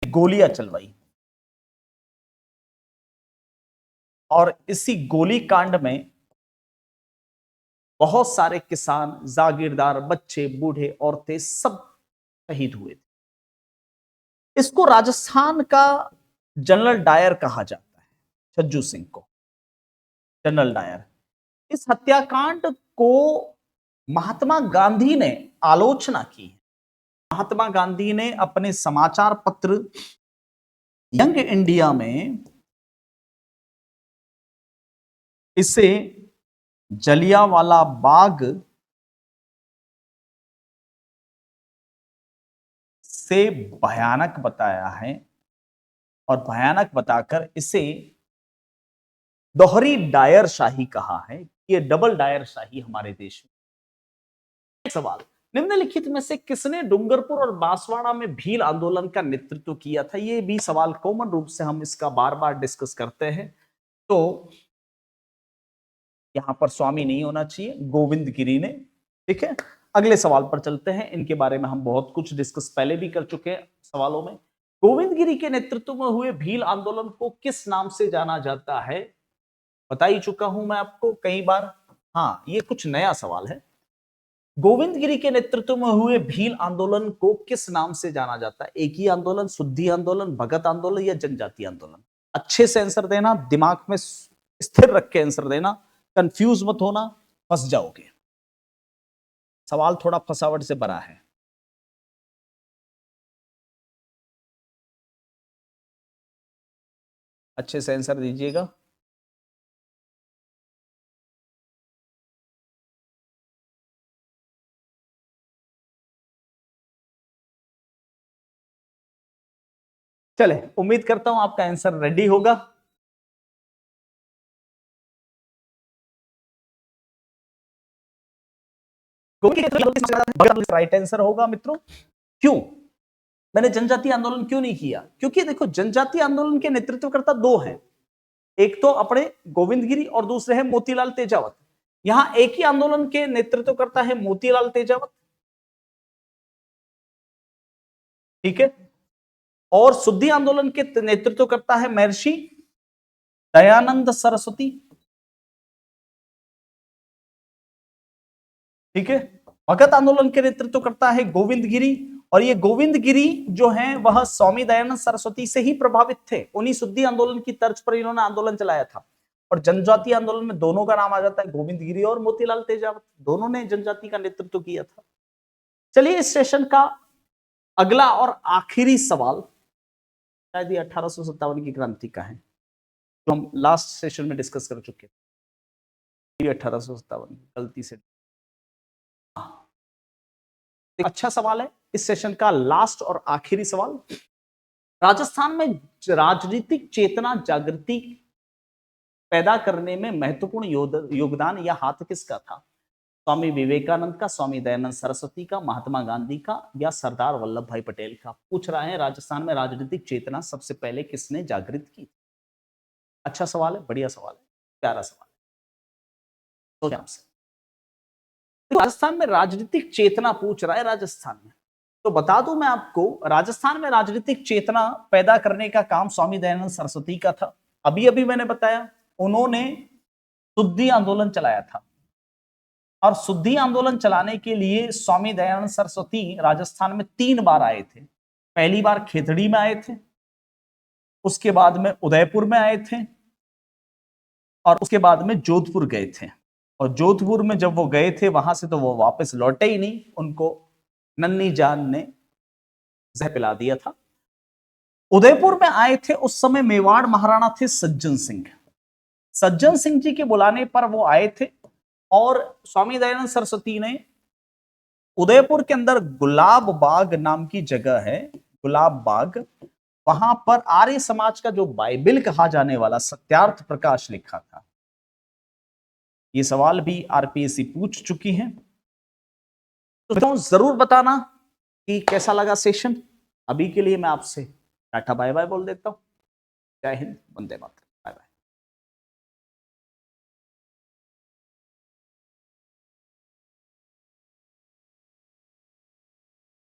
गोलियां चलवाई, और इसी गोली कांड में बहुत सारे किसान, जागीरदार, बच्चे, बूढ़े, औरतें सब शहीद हुए थे। इसको राजस्थान का जनरल डायर कहा जाता है, छज्जू सिंह को जनरल डायर। इस हत्याकांड को महात्मा गांधी ने आलोचना की। महात्मा गांधी ने अपने समाचार पत्र यंग इंडिया में इसे जलियांवाला बाग से भयानक बताया है, और भयानक बताकर इसे दोहरी डायर शाही कहा है। ये डबल डायर शाही हमारे देश में। एक सवाल, निम्नलिखित में से किसने डूंगरपुर और बांसवाड़ा में भील आंदोलन का नेतृत्व किया था? ये भी सवाल कॉमन रूप से हम इसका बार बार डिस्कस करते हैं, तो यहां पर स्वामी नहीं होना चाहिए, गोविंद गिरी ने। ठीक है, अगले सवाल पर चलते हैं। इनके बारे में हम बहुत कुछ डिस्कस पहले भी कर चुके हैं सवालों में। गोविंद गिरी के नेतृत्व में हुए भील आंदोलन को किस नाम से जाना जाता है? बता ही चुका हूं मैं आपको कई बार। हाँ, ये कुछ नया सवाल है। गोविंद गिरी के नेतृत्व में हुए भील आंदोलन को किस नाम से जाना जाता है? एक ही आंदोलन, शुद्धि आंदोलन, भगत आंदोलन, या जनजाति आंदोलन? अच्छे से आंसर देना, दिमाग में स्थिर रख के आंसर देना, कंफ्यूज मत होना, फंस जाओगे। सवाल थोड़ा फंसावट से भरा है। अच्छे से आंसर दीजिएगा। चले, उम्मीद करता हूं आपका आंसर रेडी होगा। राइट आंसर होगा मित्रों। क्यों मैंने जनजातीय आंदोलन क्यों नहीं किया? क्योंकि देखो जनजातीय आंदोलन के नेतृत्वकर्ता दो हैं, एक तो अपने गोविंदगिरी और दूसरे हैं मोतीलाल तेजावत। यहां एक ही आंदोलन के नेतृत्वकर्ता है मोतीलाल तेजावत, ठीक है, और शुद्धि आंदोलन के नेतृत्वकर्ता है महर्षि दयानंद सरस्वती, ठीक है। भगत आंदोलन के नेतृत्व करता है गोविंदगिरी, और ये गोविंदगिरी जो है वह स्वामी दयानंद सरस्वती से ही प्रभावित थे। उन्हीं शुद्धि आंदोलन की तर्ज पर इन्होंने आंदोलन चलाया था। और जनजातीय आंदोलन में दोनों का नाम आ जाता है, गोविंदगिरी और मोतीलाल तेजावत, दोनों ने जनजाति का नेतृत्व किया था। चलिए इस सेशन का अगला और आखिरी सवाल शायद ये 1857 की क्रांति का है, जो हम लास्ट सेशन में डिस्कस कर चुके थे। 1857 गलती से, अच्छा सवाल है, इस सेशन का लास्ट और आखिरी सवाल। राजस्थान में राजनीतिक चेतना जागृति पैदा करने में महत्वपूर्ण योगदान या हाथ किसका था? स्वामी विवेकानंद का, स्वामी दयानंद सरस्वती का, महात्मा गांधी का, या सरदार वल्लभ भाई पटेल का? पूछ रहा है राजस्थान में राजनीतिक चेतना सबसे पहले किसने जागृत की? अच्छा सवाल है, बढ़िया सवाल है, प्यारा सवाल है। तो आपसे राजस्थान में राजनीतिक चेतना पूछ रहा है राजस्थान में, तो बता दूं मैं आपको, राजस्थान में राजनीतिक चेतना पैदा करने का काम स्वामी दयानंद सरस्वती का था। अभी अभी मैंने बताया, उन्होंने शुद्धि आंदोलन चलाया था, और शुद्धि आंदोलन चलाने के लिए स्वामी दयानंद सरस्वती राजस्थान में 3 बार आए थे। पहली बार खेतड़ी में आए थे, उसके बाद में उदयपुर में आए थे, और उसके बाद में जोधपुर गए थे। और जोधपुर में जब वो गए थे वहां से तो वो वापस लौटे ही नहीं, उनको नन्ही जान ने जहर पिला दिया था। उदयपुर में आए थे, उस समय मेवाड़ महाराणा थे सज्जन सिंह। सज्जन सिंह जी के बुलाने पर वो आए थे, और स्वामी दयानंद सरस्वती ने उदयपुर के अंदर गुलाब बाग नाम की जगह है, गुलाब बाग, वहां पर आर्य समाज का जो बाइबिल कहा जाने वाला सत्यार्थ प्रकाश लिखा था। ये सवाल भी आरपीएससी पूछ चुकी है, तो जरूर बताना कि कैसा लगा सेशन। अभी के लिए मैं आपसे टाटा बाय बाय बोल देता हूं। जय हिंद, वंदे मातरम।